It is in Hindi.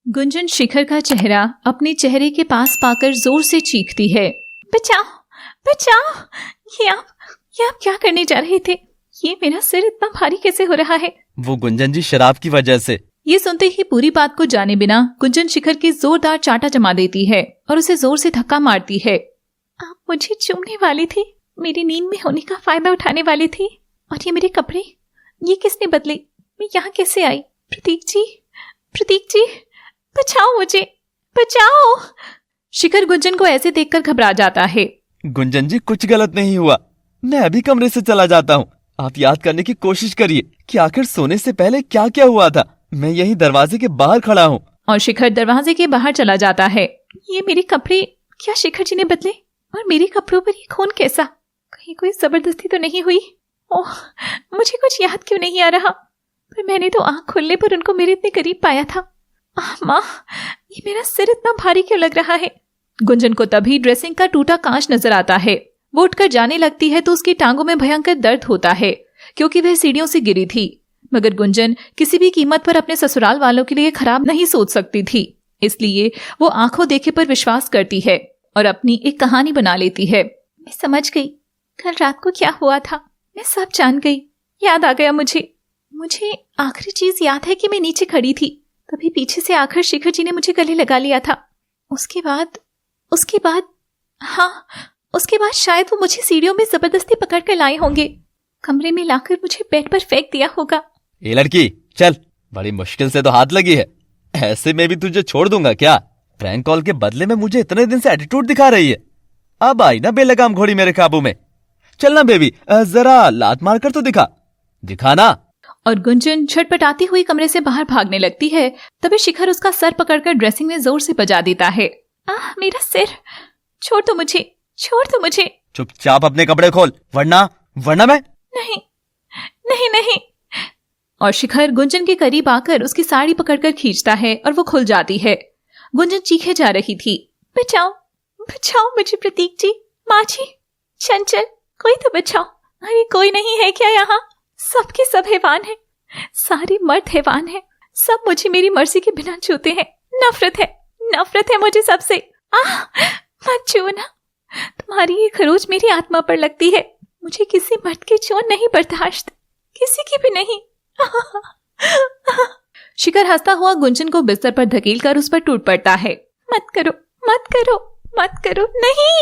गुंजन शिखर का चेहरा अपने चेहरे के पास पाकर जोर से चीखती है। बचाओ बचाओ, ये आप क्या करने जा रहे थे? ये मेरा सिर इतना भारी कैसे हो रहा है? वो गुंजन जी शराब की वजह से। ये सुनते ही पूरी बात को जाने बिना गुंजन शिखर की जोरदार चाटा जमा देती है और उसे जोर से धक्का मारती है। आप मुझे चूमने वाली थी, मेरी नींद में होने का फायदा उठाने वाली थी, और ये मेरे कपड़े, ये किसने बदले? मैं यहाँ कैसे आई? प्रतीक जी बचाओ मुझे, बचाओ। शिखर गुंजन को ऐसे देखकर घबरा जाता है। गुंजन जी कुछ गलत नहीं हुआ, मैं अभी कमरे से चला जाता हूँ। आप याद करने की कोशिश करिए कि आखिर सोने से पहले क्या क्या हुआ था। मैं यहीं दरवाजे के बाहर खड़ा हूँ। और शिखर दरवाजे के बाहर चला जाता है। ये मेरे कपड़े क्या शिखर जी ने बदले? और मेरे कपड़ों पर ये खून कैसा? कहीं कोई जबरदस्ती तो नहीं हुई? ओह, मुझे कुछ याद क्यों नहीं आ रहा? पर मैंने तो आंख खुलने पर उनको मेरे इतने करीब पाया था। माँ, ये मेरा सिर इतना भारी क्यों लग रहा है? गुंजन को तभी ड्रेसिंग का टूटा कांच नजर आता है। वो उठकर जाने लगती है तो उसकी टांगों में भयंकर दर्द होता है, क्योंकि वह सीढ़ियों से गिरी थी। मगर गुंजन किसी भी कीमत पर अपने ससुराल वालों के लिए खराब नहीं सोच सकती थी, इसलिए वो आंखों देखे पर विश्वास करती है और अपनी एक कहानी बना लेती है। मैं समझ गई, कल रात को क्या हुआ था, मैं सब जान गई। याद आ गया मुझे आखिरी चीज याद है कि मैं नीचे खड़ी थी, तभी पीछे से आकर शिखर जी ने मुझे गले लगा लिया था। उसके बाद शायद वो मुझे सीढ़ियों में जबरदस्ती पकड़ कर लाए होंगे, कमरे में लाकर मुझे बेड पर फेंक दिया होगा। ए लड़की चल, बड़ी मुश्किल से तो हाथ लगी है, ऐसे में भी तुझे छोड़ दूंगा क्या? प्रैंक कॉल के बदले में मुझे इतने दिन से एटीट्यूड दिखा रही है। अब आई ना बेलगाम घोड़ी मेरे काबू में। चलना बेबी, जरा लात मार कर तो दिखा ना। और गुंजन छटपटाती हुई कमरे से बाहर भागने लगती है। तभी शिखर उसका सर पकड़कर ड्रेसिंग में जोर से बजा देता है। मेरा सिर, छोड़ दो मुझे। चुपचाप अपने कपड़े खोल, वरना मैं नहीं। और शिखर गुंजन के करीब आकर उसकी साड़ी पकड़कर खींचता है और वो खुल जाती है। गुंजन चीखे जा रही थी। बचाओ मुझे प्रतीक जी, माँ जी, चंचल, कोई तो बचाओ। अरे कोई नहीं है क्या यहाँ? सबके सब हैवान हैं, सारे मर्द हैवान हैं, सब मुझे मेरी मर्जी के बिना छूते हैं। नफरत है मुझे सबसे। मत छूना, तुम्हारी ये खरोच मेरी आत्मा पर लगती है। मुझे किसी मर्द की चोट नहीं बर्दाश्त, किसी की भी नहीं। शिखर हंसता हुआ गुंजन को बिस्तर पर धकेलकर उस पर टूट पड़ता है। मत करो, नहीं।